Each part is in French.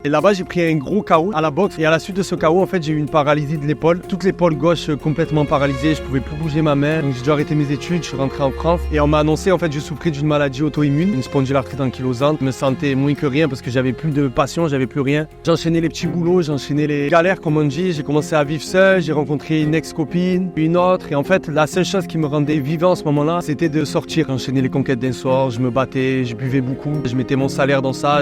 Et là-bas, j'ai pris un gros KO à la boxe. Et à la suite de ce KO, en fait, j'ai eu une paralysie de l'épaule. Toute l'épaule gauche complètement paralysée. Je pouvais plus bouger ma main. Donc, j'ai dû arrêter mes études. Je suis rentré en France. Et on m'a annoncé, en fait, je souffrais d'une maladie auto-immune, une spondylarthrite ankylosante. Je me sentais moins que rien parce que j'avais plus de passion, j'avais plus rien. J'enchaînais les petits boulots, j'enchaînais les galères, comme on dit. J'ai commencé à vivre seul. J'ai rencontré une ex-copine, une autre. Et en fait, la seule chose qui me rendait vivant à ce moment-là, c'était de sortir. J'enchaînais les conquêtes d'un soir. Je me battais, je buvais beaucoup. Je mettais mon salaire dans ça.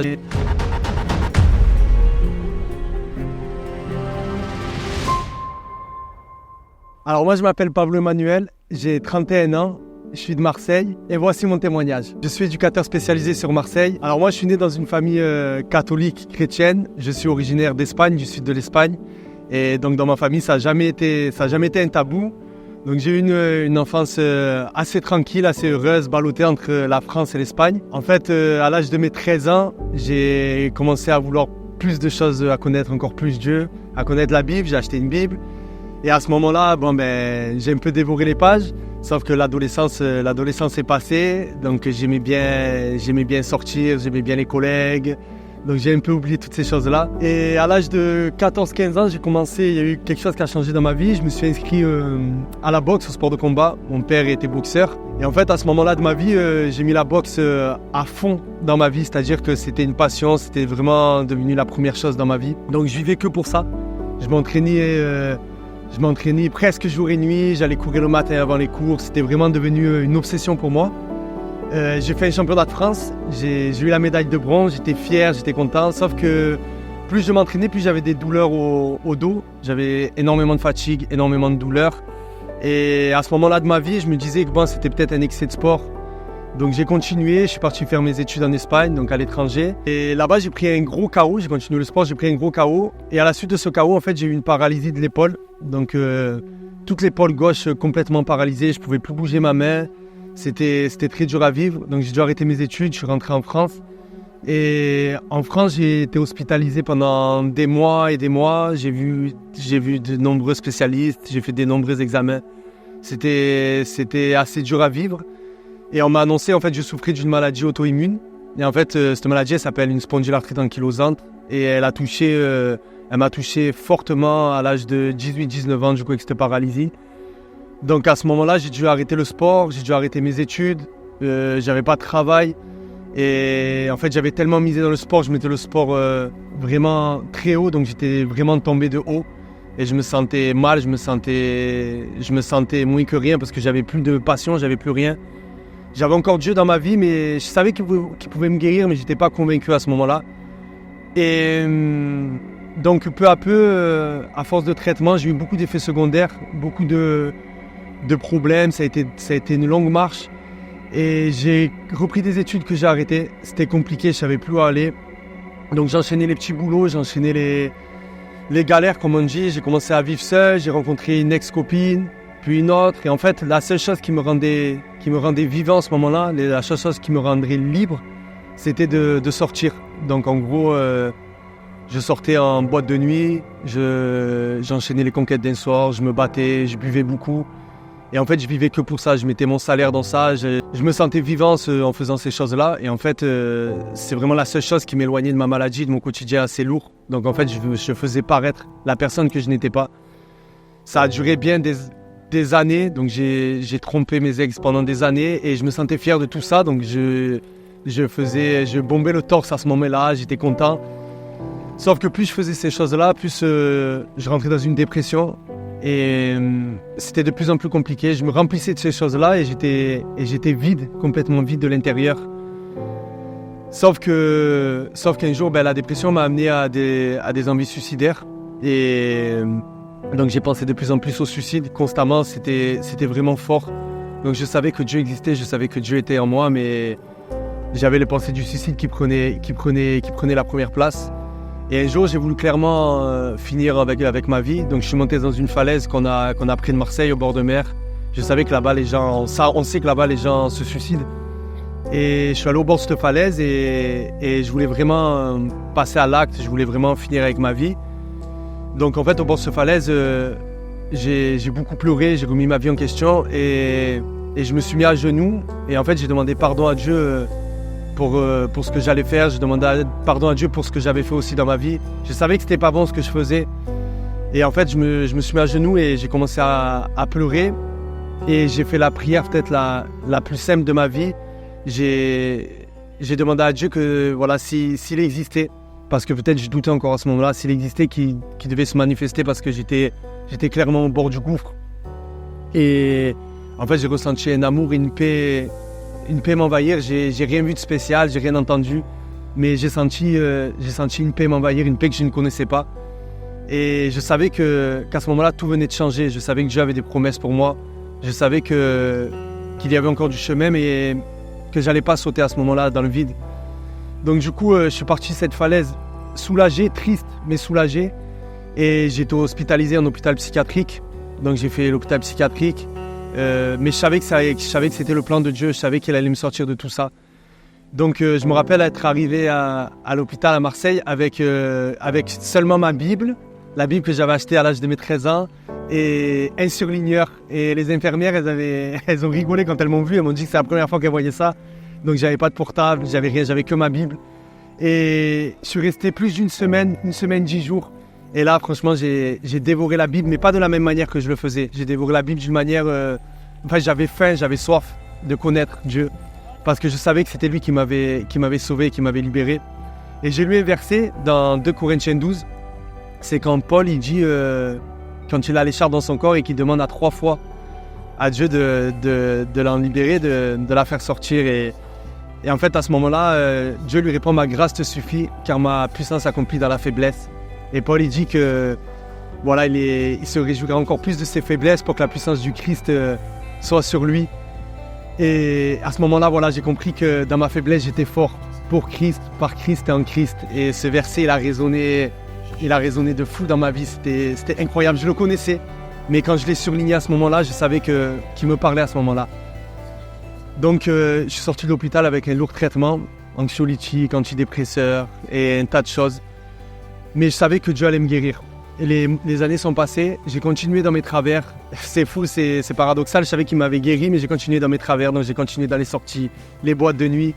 Alors moi je m'appelle Pablo Emmanuel, j'ai 31 ans, je suis de Marseille et voici mon témoignage. Je suis éducateur spécialisé sur Marseille. Alors moi je suis né dans une famille catholique chrétienne, je suis originaire d'Espagne, du sud de l'Espagne. Et donc dans ma famille ça n'a jamais été un tabou. Donc j'ai eu une enfance assez tranquille, assez heureuse, ballottée entre la France et l'Espagne. En fait à l'âge de mes 13 ans, j'ai commencé à vouloir plus de choses, à connaître encore plus Dieu, à connaître la Bible, j'ai acheté une Bible. Et à ce moment-là, j'ai un peu dévoré les pages, sauf que l'adolescence est passée, donc j'aimais bien sortir, j'aimais bien les collègues, donc j'ai un peu oublié toutes ces choses-là. Et à l'âge de 14-15 ans, il y a eu quelque chose qui a changé dans ma vie, je me suis inscrit à la boxe, au sport de combat. Mon père était boxeur, et en fait à ce moment-là de ma vie, j'ai mis la boxe à fond dans ma vie, c'est-à-dire que c'était une passion, c'était vraiment devenu la première chose dans ma vie. Donc je vivais que pour ça, je m'entraînais presque jour et nuit, j'allais courir le matin avant les cours, c'était vraiment devenu une obsession pour moi. J'ai fait un championnat de France, j'ai eu la médaille de bronze, j'étais fier, j'étais content, sauf que plus je m'entraînais, plus j'avais des douleurs au dos, j'avais énormément de fatigue, énormément de douleurs. Et à ce moment-là de ma vie, je me disais que c'était peut-être un excès de sport. Donc j'ai continué, je suis parti faire mes études en Espagne, donc à l'étranger. Et là-bas, j'ai pris un gros KO, j'ai continué le sport, j'ai pris un gros KO. Et à la suite de ce KO, en fait, j'ai eu une paralysie de l'épaule. Donc toute l'épaule gauche complètement paralysée, je pouvais plus bouger ma main. C'était très dur à vivre, donc j'ai dû arrêter mes études, je suis rentré en France. Et en France, j'ai été hospitalisé pendant des mois et des mois. J'ai vu de nombreux spécialistes, j'ai fait de nombreux examens. C'était assez dur à vivre. Et on m'a annoncé, en fait, je souffrais d'une maladie auto-immune. Et en fait, cette maladie, elle s'appelle une spondylarthrite ankylosante. Et elle m'a touché fortement à l'âge de 18-19 ans, du coup, avec cette paralysie. Donc à ce moment-là, j'ai dû arrêter le sport, j'ai dû arrêter mes études. J'avais pas de travail. Et en fait, j'avais tellement misé dans le sport, je mettais le sport vraiment très haut. Donc j'étais vraiment tombé de haut. Et je me sentais mal, je me sentais moins que rien parce que j'avais plus de passion, j'avais plus rien. J'avais encore Dieu dans ma vie, mais je savais qu'il pouvait me guérir, mais je n'étais pas convaincu à ce moment-là. Et donc, peu à peu, à force de traitement, j'ai eu beaucoup d'effets secondaires, beaucoup de problèmes. Ça a été une longue marche. Et j'ai repris des études que j'ai arrêtées. C'était compliqué, je ne savais plus où aller. Donc, j'enchaînais les petits boulots, j'enchaînais les galères, comme on dit. J'ai commencé à vivre seul, j'ai rencontré une ex-copine, puis une autre. Et en fait, la seule chose qui me rendait vivant à ce moment-là, la seule chose qui me rendrait libre, c'était de sortir. Donc en gros, je sortais en boîte de nuit, j'enchaînais les conquêtes d'un soir, je me battais, je buvais beaucoup. Et en fait, je vivais que pour ça, je mettais mon salaire dans ça, je me sentais vivant en faisant ces choses-là. Et en fait, c'est vraiment la seule chose qui m'éloignait de ma maladie, de mon quotidien assez lourd. Donc en fait, je faisais paraître la personne que je n'étais pas. Ça a duré bien des années, donc j'ai trompé mes ex pendant des années et je me sentais fier de tout ça, donc je bombais le torse à ce moment-là, j'étais content. Sauf que plus je faisais ces choses-là, plus je rentrais dans une dépression et c'était de plus en plus compliqué. Je me remplissais de ces choses-là et j'étais vide, complètement vide de l'intérieur. Sauf qu'un jour, la dépression m'a amené à des envies suicidaires et donc j'ai pensé de plus en plus au suicide constamment, c'était vraiment fort. Donc je savais que Dieu existait, je savais que Dieu était en moi, mais j'avais les pensées du suicide qui prenaient la première place. Et un jour, j'ai voulu clairement finir avec ma vie. Donc je suis monté dans une falaise qu'on a près de Marseille, au bord de mer. Je savais que là-bas, on sait que là-bas, les gens se suicident. Et je suis allé au bord de cette falaise et je voulais vraiment passer à l'acte, je voulais vraiment finir avec ma vie. Donc en fait, au bord de cette falaise, j'ai beaucoup pleuré, j'ai remis ma vie en question et je me suis mis à genoux. Et en fait, j'ai demandé pardon à Dieu pour ce que j'allais faire. Je demandais pardon à Dieu pour ce que j'avais fait aussi dans ma vie. Je savais que c'était pas bon ce que je faisais. Et en fait, je me suis mis à genoux et j'ai commencé à pleurer. Et j'ai fait la prière peut-être la plus simple de ma vie. J'ai demandé à Dieu que, voilà, s'il existait, parce que peut-être je doutais encore à ce moment-là, s'il existait, qu'il devait se manifester parce que j'étais clairement au bord du gouffre. Et en fait, j'ai ressenti un amour, une paix m'envahir. J'ai rien vu de spécial, j'ai rien entendu, mais j'ai senti une paix m'envahir, une paix que je ne connaissais pas. Et je savais qu'à ce moment-là, tout venait de changer. Je savais que Dieu avait des promesses pour moi. Je savais qu'il y avait encore du chemin, mais que j'allais pas sauter à ce moment-là dans le vide. Donc du coup, je suis parti de cette falaise soulagé, triste, mais soulagé. Et j'ai été hospitalisé en hôpital psychiatrique. Donc j'ai fait l'hôpital psychiatrique. Mais je savais que c'était le plan de Dieu. Je savais qu'il allait me sortir de tout ça. Donc je me rappelle être arrivé à l'hôpital à Marseille avec seulement ma Bible. La Bible que j'avais achetée à l'âge de mes 13 ans. Et un surligneur. Et les infirmières, elles ont rigolé quand elles m'ont vu. Elles m'ont dit que c'est la première fois qu'elles voyaient ça. Donc j'avais pas de portable, j'avais rien, j'avais que ma Bible. Et je suis resté plus d'une semaine, 10 jours. Et là, franchement, j'ai dévoré la Bible, mais pas de la même manière que je le faisais. J'ai dévoré la Bible d'une manière... j'avais faim, j'avais soif de connaître Dieu. Parce que je savais que c'était lui qui m'avait sauvé, qui m'avait libéré. Et j'ai lu un verset dans 2 Corinthiens 12. C'est quand Paul, il dit... quand il a l'écharpe dans son corps et qu'il demande à 3 fois à Dieu de l'en libérer, de la faire sortir. Et en fait, à ce moment-là, Dieu lui répond « Ma grâce te suffit, car ma puissance s'accomplit dans la faiblesse. » Et Paul, il dit que voilà, il se réjouira encore plus de ses faiblesses pour que la puissance du Christ soit sur lui. Et à ce moment-là, voilà, j'ai compris que dans ma faiblesse, j'étais fort pour Christ, par Christ et en Christ. Et ce verset, il a résonné de fou dans ma vie. C'était incroyable, je le connaissais. Mais quand je l'ai surligné à ce moment-là, je savais qu'il me parlait à ce moment-là. Donc, je suis sorti de l'hôpital avec un lourd traitement, anxiolytique, antidépresseur et un tas de choses. Mais je savais que Dieu allait me guérir. Et les années sont passées, j'ai continué dans mes travers. C'est fou, c'est paradoxal, je savais qu'il m'avait guéri, mais j'ai continué dans mes travers. Donc, j'ai continué dans les sorties, les boîtes de nuit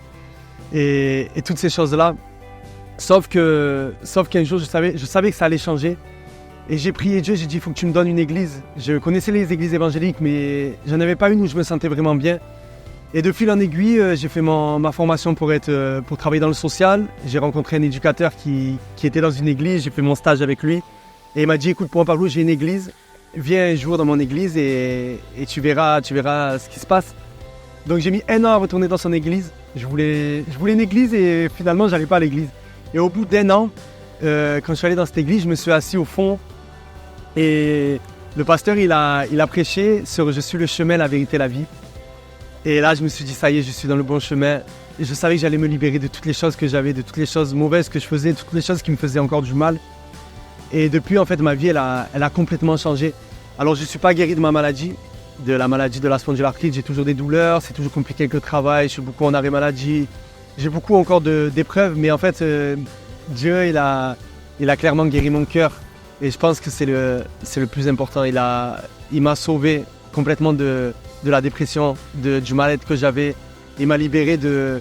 et toutes ces choses-là. Sauf qu'un jour, je savais que ça allait changer. Et j'ai prié Dieu, j'ai dit, il faut que tu me donnes une église. Je connaissais les églises évangéliques, mais j'en avais pas une où je me sentais vraiment bien. Et de fil en aiguille, j'ai fait ma formation pour travailler dans le social. J'ai rencontré un éducateur qui était dans une église, j'ai fait mon stage avec lui. Et il m'a dit, écoute, pour Pablo, j'ai une église. Viens un jour dans mon église et tu verras ce qui se passe. Donc j'ai mis 1 an à retourner dans son église. Je voulais une église et finalement, j'allais pas à l'église. Et au bout d'1 an, quand je suis allé dans cette église, je me suis assis au fond. Et le pasteur, il a prêché sur « Je suis le chemin, la vérité, la vie ». Et là, je me suis dit, ça y est, je suis dans le bon chemin. Et je savais que j'allais me libérer de toutes les choses que j'avais, de toutes les choses mauvaises que je faisais, de toutes les choses qui me faisaient encore du mal. Et depuis, en fait, ma vie, elle a complètement changé. Alors, je ne suis pas guéri de ma maladie, de la maladie de la spondylarthrite. J'ai toujours des douleurs, c'est toujours compliqué avec le travail, je suis beaucoup en arrêt maladie. J'ai beaucoup encore d'épreuves, mais en fait, Dieu, il a clairement guéri mon cœur. Et je pense que c'est le plus important. Il m'a sauvé complètement de la dépression, du mal-être que j'avais. Il m'a libéré de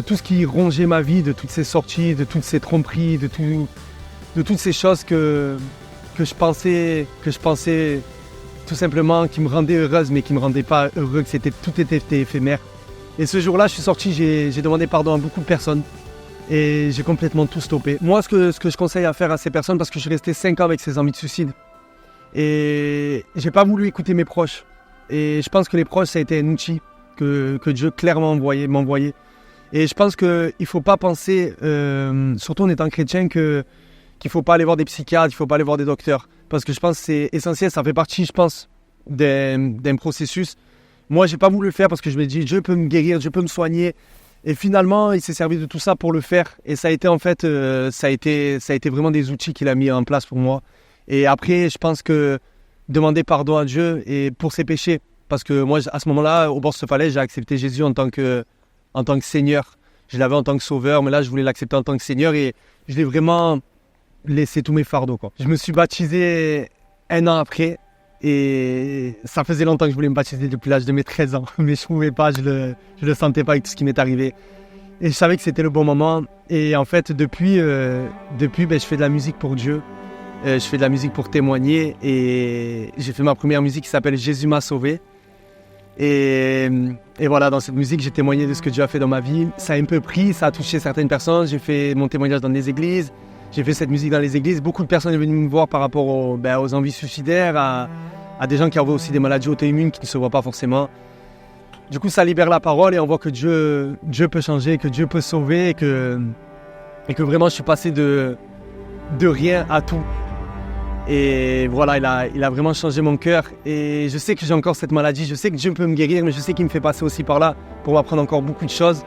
tout ce qui rongeait ma vie, de toutes ces sorties, de toutes ces tromperies, de toutes ces choses que je pensais tout simplement qui me rendaient heureuse, mais qui ne me rendaient pas heureux, que tout était éphémère. Et ce jour-là, je suis sorti, j'ai demandé pardon à beaucoup de personnes. Et j'ai complètement tout stoppé. Moi, ce que je conseille à faire à ces personnes, parce que je suis resté 5 ans avec ces envies de suicide, et j'ai pas voulu écouter mes proches. Et je pense que les proches, ça a été un outil que Dieu clairement m'envoyait. Et je pense qu'il ne faut pas penser, surtout en étant chrétien, qu'il ne faut pas aller voir des psychiatres, il ne faut pas aller voir des docteurs. Parce que je pense que c'est essentiel, ça fait partie, je pense, d'un processus. Moi, je n'ai pas voulu le faire parce que je me dis, Dieu peut me guérir, Dieu peut me soigner. Et finalement, il s'est servi de tout ça pour le faire. Et ça a été en fait, ça a été vraiment des outils qu'il a mis en place pour moi. Et après, je pense que demander pardon à Dieu et pour ses péchés. Parce que moi, à ce moment-là, au bord de ce falaise, j'ai accepté Jésus en tant que Seigneur. Je l'avais en tant que Sauveur, mais là, je voulais l'accepter en tant que Seigneur. Et je l'ai vraiment laissé tous mes fardeaux, quoi. Je me suis baptisé 1 an après. Et ça faisait longtemps que je voulais me baptiser depuis l'âge de mes 13 ans. Mais je ne pouvais pas, je le sentais pas avec tout ce qui m'est arrivé. Et je savais que c'était le bon moment. Et en fait, depuis je fais de la musique pour Dieu. Je fais de la musique pour témoigner. Et j'ai fait ma première musique qui s'appelle Jésus m'a sauvé. Et voilà, dans cette musique, j'ai témoigné de ce que Dieu a fait dans ma vie. Ça a un peu pris, ça a touché certaines personnes. J'ai fait mon témoignage dans des églises. J'ai fait cette musique dans les églises. Beaucoup de personnes sont venues me voir par rapport aux envies suicidaires, à des gens qui ont aussi des maladies auto-immunes qui ne se voient pas forcément. Du coup, ça libère la parole et on voit que Dieu peut changer, que Dieu peut sauver et que vraiment je suis passé de rien à tout. Et voilà, il a vraiment changé mon cœur. Et je sais que j'ai encore cette maladie, je sais que Dieu peut me guérir, mais je sais qu'il me fait passer aussi par là pour m'apprendre encore beaucoup de choses.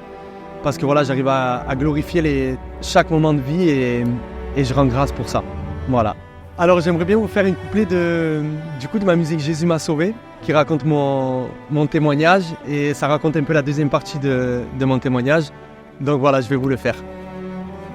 Parce que voilà, j'arrive à glorifier chaque moment de vie et je rends grâce pour ça. Voilà. Alors j'aimerais bien vous faire une couplet de ma musique Jésus m'a sauvé, qui raconte mon témoignage et ça raconte un peu la deuxième partie de mon témoignage. Donc voilà, je vais vous le faire.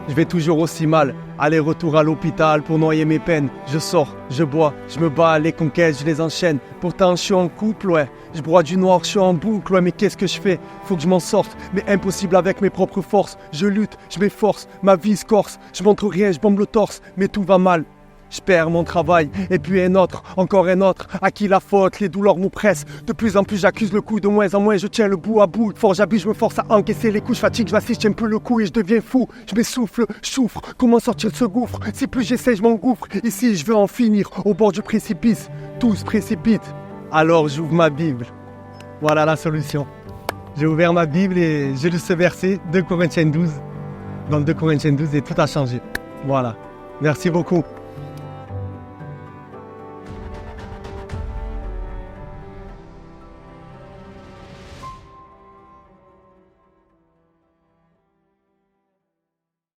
Je vais toujours aussi mal, aller-retour à l'hôpital pour noyer mes peines. Je sors, je bois, je me bats, les conquêtes, je les enchaîne. Pourtant je suis en couple, ouais. Je broie du noir, je suis en boucle, ouais. Mais qu'est-ce que je fais? Faut que je m'en sorte, mais impossible avec mes propres forces. Je lutte, je m'efforce, ma vie se corse. Je montre rien, je bombe le torse, mais tout va mal. Je perds mon travail, et puis un autre, encore un autre. À qui la faute? Les douleurs m'oppressent. De plus en plus j'accuse le coup, de moins en moins je tiens le bout à bout. Fort j'abuse, je me force à encaisser les coups. Je fatigue, je m'assiste, j'aime plus le coup et je deviens fou. Je m'essouffle, je souffre. Comment sortir de ce gouffre? Si plus j'essaie, je m'engouffre. Ici je veux en finir, au bord du précipice. Tout se précipite. Alors j'ouvre ma Bible. Voilà la solution. J'ai ouvert ma Bible et j'ai lu ce verset, 2 Corinthiens 12. Dans 2 Corinthiens 12 et tout a changé. Voilà. Merci beaucoup.